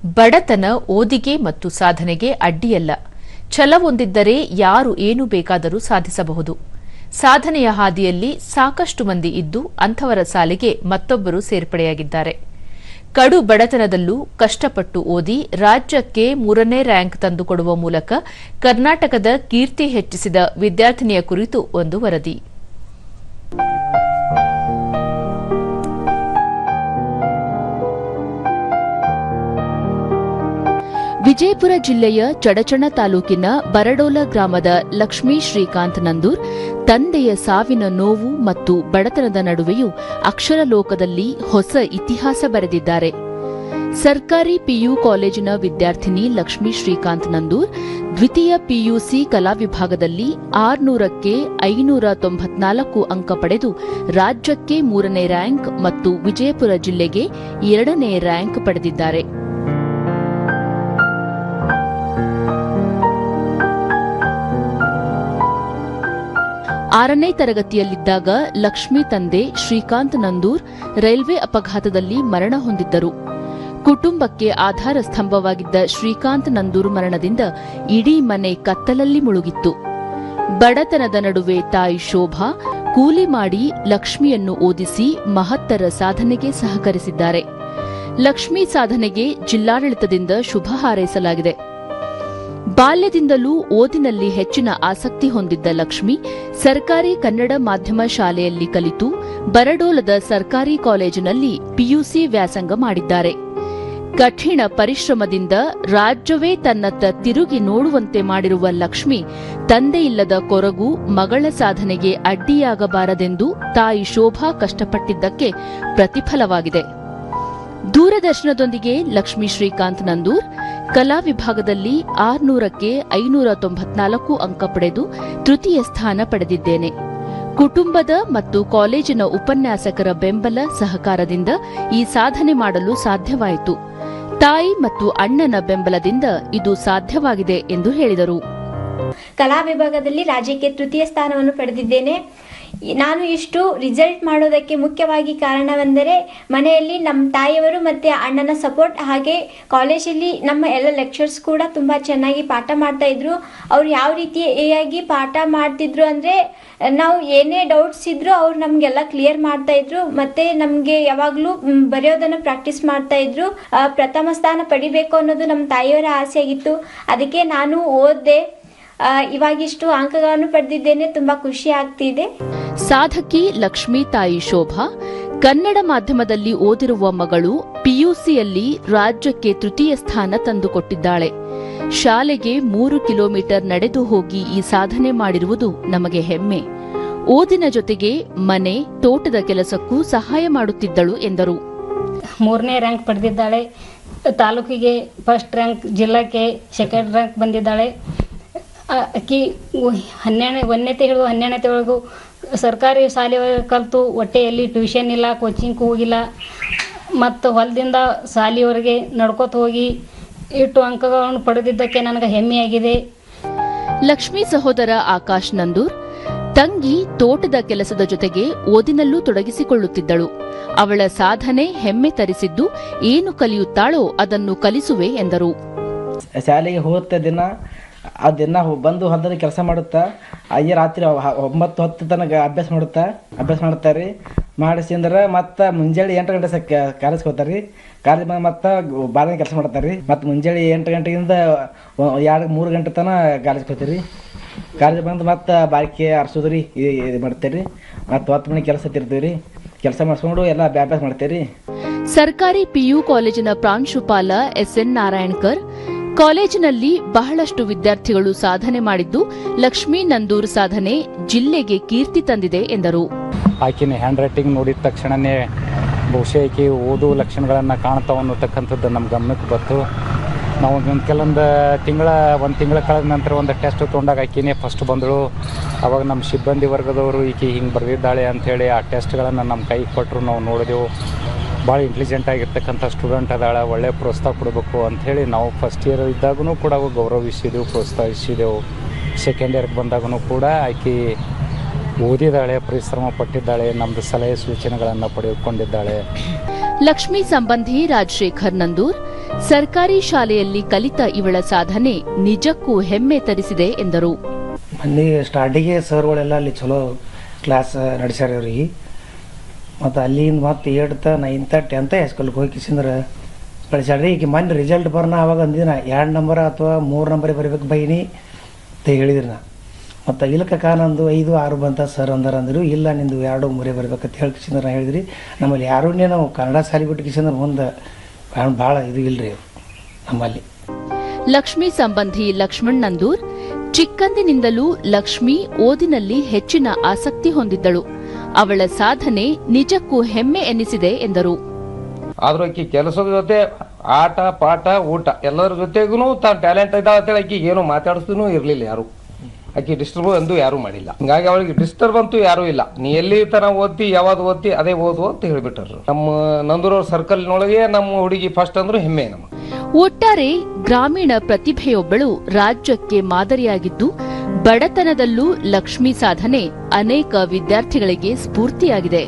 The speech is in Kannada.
ಬಡತನ ಓದಿಗೆ ಮತ್ತು ಸಾಧನೆಗೆ ಅಡ್ಡಿಯಲ್ಲ. ಛಲವೊಂದಿದ್ದರೆ ಯಾರು ಏನು ಬೇಕಾದರೂ ಸಾಧಿಸಬಹುದು. ಸಾಧನೆಯ ಹಾದಿಯಲ್ಲಿ ಸಾಕಷ್ಟು ಮಂದಿ ಇದ್ದು ಅಂಥವರ ಸಾಲಿಗೆ ಮತ್ತೊಬ್ಬರು ಸೇರ್ಪಡೆಯಾಗಿದ್ದಾರೆ. ಕಡು ಬಡತನದಲ್ಲೂ ಕಷ್ಟಪಟ್ಟು ಓದಿ ರಾಜ್ಯಕ್ಕೆ 3ನೇ ರ್ಯಾಂಕ್ ತಂದುಕೊಡುವ ಮೂಲಕ ಕರ್ನಾಟಕದ ಕೀರ್ತಿ ಹೆಚ್ಚಿಸಿದ ವಿದ್ಯಾರ್ಥಿನಿಯ ಕುರಿತು ಒಂದು ವರದಿ. ವಿಜಯಪುರ ಜಿಲ್ಲೆಯ ಚಡಚಣ ತಾಲೂಕಿನ ಬರಡೋಲ ಗ್ರಾಮದ ಲಕ್ಷ್ಮೀ ಶ್ರೀಕಾಂತ್ ನಂದೂರ್ ತಂದೆಯ ಸಾವಿನ ನೋವು ಮತ್ತು ಬಡತನದ ನಡುವೆಯೂ ಅಕ್ಷರ ಲೋಕದಲ್ಲಿ ಹೊಸ ಇತಿಹಾಸ ಬರೆದಿದ್ದಾರೆ. ಸರ್ಕಾರಿ ಪಿಯು ಕಾಲೇಜಿನ ವಿದ್ಯಾರ್ಥಿನಿ ಲಕ್ಷ್ಮೀ ಶ್ರೀಕಾಂತ್ ನಂದೂರ್ ದ್ವಿತೀಯ ಪಿಯುಸಿ ಕಲಾ ವಿಭಾಗದಲ್ಲಿ 600ಕ್ಕೆ 594 ಅಂಕ ಪಡೆದು ರಾಜ್ಯಕ್ಕೆ 3ನೇ ರ್ಯಾಂಕ್ ಮತ್ತು ವಿಜಯಪುರ ಜಿಲ್ಲೆಗೆ 2ನೇ ರ್ಯಾಂಕ್ ಪಡೆದಿದ್ದಾರೆ. 6ನೇ ತರಗತಿಯಲ್ಲಿದ್ದಾಗ ಲಕ್ಷ್ಮಿ ತಂದೆ ಶ್ರೀಕಾಂತ್ ನಂದೂರ್ ರೈಲ್ವೆ ಅಪಘಾತದಲ್ಲಿ ಮರಣ ಹೊಂದಿದ್ದರು. ಕುಟುಂಬಕ್ಕೆ ಆಧಾರ ಸ್ತಂಭವಾಗಿದ್ದ ಶ್ರೀಕಾಂತ್ ನಂದೂರ್ ಮರಣದಿಂದ ಇಡೀ ಮನೆ ಕತ್ತಲಲ್ಲಿ ಮುಳುಗಿತ್ತು. ಬಡತನದ ನಡುವೆ ತಾಯಿ ಶೋಭಾ ಕೂಲಿ ಮಾಡಿ ಲಕ್ಷ್ಮಿಯನ್ನು ಓದಿಸಿ ಮಹತ್ತರ ಸಾಧನೆಗೆ ಸಹಕರಿಸಿದ್ದಾರೆ. ಲಕ್ಷ್ಮಿ ಸಾಧನೆಗೆ ಜಿಲ್ಲಾಡಳಿತದಿಂದ ಶುಭ ಹಾರೈಸಲಾಗಿದೆ. ಬಾಲ್ಯದಿಂದಲೂ ಓದಿನಲ್ಲಿ ಹೆಚ್ಚಿನ ಆಸಕ್ತಿ ಹೊಂದಿದ್ದ ಲಕ್ಷ್ಮಿ ಸರ್ಕಾರಿ ಕನ್ನಡ ಮಾಧ್ಯಮ ಶಾಲೆಯಲ್ಲಿ ಕಲಿತು ಬರಡೋಲದ ಸರ್ಕಾರಿ ಕಾಲೇಜಿನಲ್ಲಿ ಪಿಯುಸಿ ವ್ಯಾಸಂಗ ಮಾಡಿದ್ದಾರೆ. ಕಠಿಣ ಪರಿಶ್ರಮದಿಂದ ರಾಜ್ಯವೇ ತನ್ನತ್ತ ತಿರುಗಿ ನೋಡುವಂತೆ ಮಾಡಿರುವ ಲಕ್ಷ್ಮಿ ತಂದೆಯಿಲ್ಲದ ಕೊರಗು ಮಗಳ ಸಾಧನೆಗೆ ಅಡ್ಡಿಯಾಗಬಾರದೆಂದು ತಾಯಿ ಶೋಭಾ ಕಷ್ಟಪಟ್ಟಿದ್ದಕ್ಕೆ ಪ್ರತಿಫಲವಾಗಿದೆ. ದೂರದರ್ಶನದೊಂದಿಗೆ ಲಕ್ಷ್ಮೀ ಶ್ರೀಕಾಂತ್ ನಂದೂರ್ ಕಲಾ ವಿಭಾಗದಲ್ಲಿ 600ಕ್ಕೆ 594 ಅಂಕ ಪಡೆದು ತೃತೀಯ ಸ್ಥಾನ ಪಡೆದಿದ್ದೇನೆ. ಕುಟುಂಬದ ಮತ್ತು ಕಾಲೇಜಿನ ಉಪನ್ಯಾಸಕರ ಬೆಂಬಲ ಸಹಕಾರದಿಂದ ಈ ಸಾಧನೆ ಮಾಡಲು ಸಾಧ್ಯವಾಯಿತು. ತಾಯಿ ಮತ್ತು ಅಣ್ಣನ ಬೆಂಬಲದಿಂದ ಇದು ಸಾಧ್ಯವಾಗಿದೆ ಎಂದು ಹೇಳಿದರು. ಕಲಾ ವಿಭಾಗದಲ್ಲಿ ರಾಜ್ಯಕ್ಕೆ ತೃತೀಯ ಸ್ಥಾನವನ್ನು ಪಡೆದಿದ್ದೇನೆ. ನಾನು ಇಷ್ಟು ರಿಸಲ್ಟ್ ಮಾಡೋದಕ್ಕೆ ಮುಖ್ಯವಾಗಿ ಕಾರಣವೆಂದರೆ ಮನೆಯಲ್ಲಿ ನಮ್ಮ ತಾಯಿಯವರು ಮತ್ತು ಅಣ್ಣನ ಸಪೋರ್ಟ್, ಹಾಗೆ ಕಾಲೇಜಲ್ಲಿ ನಮ್ಮ ಎಲ್ಲ ಲೆಕ್ಚರ್ಸ್ ಕೂಡ ತುಂಬ ಚೆನ್ನಾಗಿ ಪಾಠ ಮಾಡ್ತಾ ಇದ್ರು. ಅವ್ರು ಯಾವ ರೀತಿಯಾಗಿ ಪಾಠ ಮಾಡ್ತಿದ್ರು ಅಂದರೆ ನಾವು ಏನೇ ಡೌಟ್ಸ್ ಇದ್ರೂ ಅವ್ರು ನಮಗೆಲ್ಲ ಕ್ಲಿಯರ್ ಮಾಡ್ತಾ ಇದ್ರು. ಮತ್ತು ನಮಗೆ ಯಾವಾಗಲೂ ಬರೆಯೋದನ್ನು ಪ್ರಾಕ್ಟೀಸ್ ಮಾಡ್ತಾ ಇದ್ರು. ಪ್ರಥಮ ಸ್ಥಾನ ಪಡಿಬೇಕು ಅನ್ನೋದು ನಮ್ಮ ತಾಯಿಯವರ ಆಸೆ ಆಗಿತ್ತು. ಅದಕ್ಕೆ ನಾನು ಓದಿದೆ. ಇವಾಗಿಷ್ಟು ಅಂಕಗಳನ್ನು ಪಡೆದಿದ್ದೇನೆ. ತುಂಬಾ ಖುಷಿ ಆಗ್ತಿದೆ. ಸಾಧಕಿ ಲಕ್ಷ್ಮೀ ತಾಯಿ ಶೋಭಾ ಕನ್ನಡ ಮಾಧ್ಯಮದಲ್ಲಿ ಓದಿರುವ ಮಗಳು ಪಿಯುಸಿಯಲ್ಲಿ ರಾಜ್ಯಕ್ಕೆ ತೃತೀಯ ಸ್ಥಾನ ತಂದುಕೊಟ್ಟಿದ್ದಾಳೆ. ಶಾಲೆಗೆ 3 ಕಿಲೋಮೀಟರ್ ನಡೆದು ಹೋಗಿ ಈ ಸಾಧನೆ ಮಾಡಿರುವುದು ನಮಗೆ ಹೆಮ್ಮೆ. ಓದಿನ ಜೊತೆಗೆ ಮನೆ, ತೋಟದ ಕೆಲಸಕ್ಕೂ ಸಹಾಯ ಮಾಡುತ್ತಿದ್ದಳು ಎಂದರು. 3ನೇ ರ್ಯಾಂಕ್ ಪಡೆದಿದ್ದಾಳೆ. ತಾಲೂಕಿಗೆ ಫಸ್ಟ್ ರ್ಯಾಂಕ್, ಜಿಲ್ಲಾಕ್ಕೆ ಸೆಕೆಂಡ್ ರ್ಯಾಂಕ್ ಬಂದಿದ್ದಾಳೆ. ಆಕಿ 1ನೇತೆ ಹಿಡಿದು 12ನೇತೆವರೆಗೂ ಸರ್ಕಾರಿ ಶಾಲೆ ಕಲಿತು ಹೊಟ್ಟೆಯಲ್ಲಿ ಟ್ಯೂಷನ್ ಇಲ್ಲ, ಕೋಚಿಂಗ್ ಹೋಗಿಲ್ಲ. ಮತ್ತು ಹೊಲದಿಂದ ಶಾಲೆಯವರೆಗೆ ನಡ್ಕೋತ ಹೋಗಿ ಇಷ್ಟು ಅಂಕಗಳನ್ನು ಪಡೆದಿದ್ದಕ್ಕೆ ನನಗೆ ಹೆಮ್ಮೆಯಾಗಿದೆ. ಲಕ್ಷ್ಮೀ ಸಹೋದರ ಆಕಾಶ್ ನಂದೂರ್ ತಂಗಿ ತೋಟದ ಕೆಲಸದ ಜೊತೆಗೆ ಓದಿನಲ್ಲೂ ತೊಡಗಿಸಿಕೊಳ್ಳುತ್ತಿದ್ದಳು. ಅವಳ ಸಾಧನೆ ಹೆಮ್ಮೆ ತರಿಸಿದ್ದು, ಏನು ಕಲಿಯುತ್ತಾಳೋ ಅದನ್ನು ಕಲಿಸುವೆ ಎಂದರು. ಶಾಲೆಗೆ ಹೋಗುತ್ತ ಆ ದಿನ ಬಂದು ಹೊಲದಲ್ಲಿ ಕೆಲಸ ಮಾಡುತ್ತಾ ಅಯ್ಯ ರಾತ್ರಿ 9-10 ತನಕ ಅಭ್ಯಾಸ ಮಾಡ್ತಾರೆ. ಮಾಡಿಸಿಂದ್ರೆ ಮತ್ತೆ ಮುಂಜಾನೆ 8 ಗಂಟೆ ಕಾಲೇಜ್ಗೆ ಹೋಗ್ತಾರೆ. ಕಾಲೇಜ್ ಬಂದು ಮತ್ತೆ ಬಾಲ್ಯ ಕೆಲಸ ಮಾಡ್ತಾರೆ. ಮತ್ತು ಮುಂಜಾನೆ 8 ಗಂಟೆಯಿಂದ 2-3 ಗಂಟೆ ತನಕ ಕಾಲೇಜ್ಗೆ ಹೋಗ್ತೀರಿ. ಕಾಲೇಜ್ ಬಂದು ಮತ್ತೆ ಬಾಳಿಕೆ ಆರಿಸೋದ್ರಿ ಇದು ಮಾಡ್ತೀರಿ. ಮತ್ತು 10 ಮನೆ ಕೆಲಸ ತಿರ್ತೀವಿ. ಕೆಲಸ ಮಾಡಿಸ್ಕೊಂಡು ಎಲ್ಲ ಅಭ್ಯಾಸ ಮಾಡ್ತೀರಿ. ಸರ್ಕಾರಿ ಪಿಯು ಕಾಲೇಜಿನ ಪ್ರಾಂಶುಪಾಲ SN ನಾರಾಯಣ್ಕರ್ ಕಾಲೇಜಿನಲ್ಲಿ ಬಹಳಷ್ಟು ವಿದ್ಯಾರ್ಥಿಗಳು ಸಾಧನೆ ಮಾಡಿದ್ದು ಲಕ್ಷ್ಮೀ ನಂದೂರ್ ಸಾಧನೆ ಜಿಲ್ಲೆಗೆ ಕೀರ್ತಿ ತಂದಿದೆ ಎಂದರು. ಆಕಿನ ಹ್ಯಾಂಡ್ ರೈಟಿಂಗ್ ನೋಡಿದ ತಕ್ಷಣನೇ ಬಹುಶಃ ಆಕೆ ಓದು ಲಕ್ಷಣಗಳನ್ನು ಕಾಣ್ತಾವ ಅನ್ನತಕ್ಕಂಥದ್ದು ನಮ್ಮ ಗಮನಕ್ಕೆ ಬಂತು. ನಾವು ಕೆಲವೊಂದು ತಿಂಗಳ ಕಳೆದ ನಂತರ ಒಂದು ಟೆಸ್ಟ್ ತೊಗೊಂಡಾಗ ಆಕಿನೇ ಫಸ್ಟ್ ಬಂದಳು. ಅವಾಗ ನಮ್ಮ ಸಿಬ್ಬಂದಿ ವರ್ಗದವರು ಈಕೆ ಹಿಂಗೆ ಬರೆದಿದ್ದಾಳೆ ಅಂಥೇಳಿ ಆ ಟೆಸ್ಟ್ಗಳನ್ನು ನಮ್ಮ ಕೈಗೆ ಕೊಟ್ಟರು. ನಾವು ನೋಡಿದೆವು. ಭಾಳ ಇಂಟೆಲಿಜೆಂಟ್ ಆಗಿರ್ತಕ್ಕಂಥ ಸ್ಟೂಡೆಂಟ್ ಅದಾಳ, ಒಳ್ಳೆಯ ಪ್ರೋತ್ಸಾಹ ಕೊಡಬೇಕು ಅಂಥೇಳಿ ನಾವು ಫಸ್ಟ್ ಇಯರ್ ಇದ್ದಾಗೂ ಕೂಡ ಗೌರವಿಸಿದೆವು, ಪ್ರೋತ್ಸಾಹಿಸಿದೆವು. ಸೆಕೆಂಡ್ ಇಯರ್ಗೆ ಬಂದಾಗೂ ಕೂಡ ಆಕೆ ಓದಿದ್ದಾಳೆ, ಪರಿಶ್ರಮ ಪಟ್ಟಿದ್ದಾಳೆ, ನಮ್ಮದು ಸಲಹೆ ಸೂಚನೆಗಳನ್ನು ಪಡೆದುಕೊಂಡಿದ್ದಾಳೆ. ಲಕ್ಷ್ಮೀ ಸಂಬಂಧಿ ರಾಜಶೇಖರ್ ನಂದೂರ್ ಸರ್ಕಾರಿ ಶಾಲೆಯಲ್ಲಿ ಕಲಿತ ಇವಳ ಸಾಧನೆ ನಿಜಕ್ಕೂ ಹೆಮ್ಮೆ ತರಿಸಿದೆ ಎಂದರು. ಮೊನ್ನೆ ಸ್ಟಾರ್ಟಿಗೆ ಸರ್ಗಳೆಲ್ಲ ಅಲ್ಲಿ ಚಲೋ ಕ್ಲಾಸ್ ನಡೆಸ್ಯಾರ ಅವ್ರಿಗೆ. ಮತ್ತು ಅಲ್ಲಿಂದ ಮತ್ತೆ 8th 9th 10th ಹೈಸ್ಕೂಲ್ಗೆ ಹೋಗಿ ಕಿಸಿಂದ್ರೆ ಕಳಿಸ್ಯಾಡ್ರಿ. ಈಗ ಮೊನ್ನೆ ರಿಸಲ್ಟ್ ಬರ್ನ ಅವಾಗ ಅಂದಿನ 2 ನಂಬರ್ ಅಥವಾ 3 ನಂಬರ್ ಬರೀಬೇಕು ಬೈನಿ ಅಂತ ಹೇಳಿದ್ರಿ ನಾ. ಮತ್ತು ಇಲ್ಲಕ್ಕ ನಂದು 5 6 ಬಂತ ಸರ್ ಅಂದರು. ಇಲ್ಲ ನಿಂದು 2 3 ಬರ್ಬೇಕಂತ ಹೇಳಿ ಕಿಸಿಂದ್ರೆ ನಾ ಹೇಳಿದ್ರಿ. ನಮ್ಮಲ್ಲಿ ಯಾರೂ ನಾವು ಕನ್ನಡ ಶಾಲೆ ಬಿಟ್ಟು ಕಿಸಿಂದ್ರೆ ಮುಂದೆ ಭಾಳ ಇದು ಇಲ್ಲರಿ ನಮ್ಮಲ್ಲಿ. ಲಕ್ಷ್ಮಿ ಸಂಬಂಧಿ ಲಕ್ಷ್ಮಣ್ ನಂದೂರ್ ಚಿಕ್ಕಂದಿನಿಂದಲೂ ಲಕ್ಷ್ಮಿ ಓದಿನಲ್ಲಿ ಹೆಚ್ಚಿನ ಆಸಕ್ತಿ ಹೊಂದಿದ್ದಳು. ಅವಳ ಸಾಧನೆ ನಿಜಕ್ಕೂ ಹೆಮ್ಮೆ ಎನ್ನಿಸಿದೆ ಎಂದರು. ಆದ್ರೂ ಆಕಿ ಕೆಲಸದ ಜೊತೆ ಆಟ ಪಾಠ ಊಟ ಎಲ್ಲರ ಜೊತೆಗೂ ತಾನು ಟ್ಯಾಲೆಂಟ್ ಇದ್ದಾಳೆ ಅಂತೇಳಿ ಆಕಿಗೆ ಏನು ಮಾತಾಡಿಸ್ದೂ ಇರಲಿಲ್ಲ ಯಾರು. ಆಕಿ ಡಿಸ್ಟರ್ಬ್ ಅಂದು ಯಾರೂ ಮಾಡಿಲ್ಲ. ಹಿಂಗಾಗಿ ಅವಳಿಗೆ ಡಿಸ್ಟರ್ಬ್ ಅಂತೂ ಯಾರೂ ಇಲ್ಲ. ನೀ ಎಲ್ಲಿ ತನ ಓದ್ತಿ ಯಾವ್ದು ಓದ್ತಿ ಅದೇ ಓದು ಅಂತ ಹೇಳಿಬಿಟ್ರು. ನಮ್ಮ ನಂದೂರವ್ರ ಸರ್ಕಲ್ನೊಳಗೆ ನಮ್ಮ ಹುಡುಗಿ ಫಸ್ಟ್ ಅಂದ್ರೂ ಹೆಮ್ಮೆ ನಮ್ಮ. ಒಟ್ಟಾರೆ ಗ್ರಾಮೀಣ ಪ್ರತಿಭೆಯೊಬ್ಬಳು ರಾಜ್ಯಕ್ಕೆ ಮಾದರಿಯಾಗಿದ್ದು, ಬಡತನದಲ್ಲೂ ಲಕ್ಷ್ಮಿ ಸಾಧನೆ ಅನೇಕ ವಿದ್ಯಾರ್ಥಿಗಳಿಗೆ ಸ್ಫೂರ್ತಿಯಾಗಿದೆ.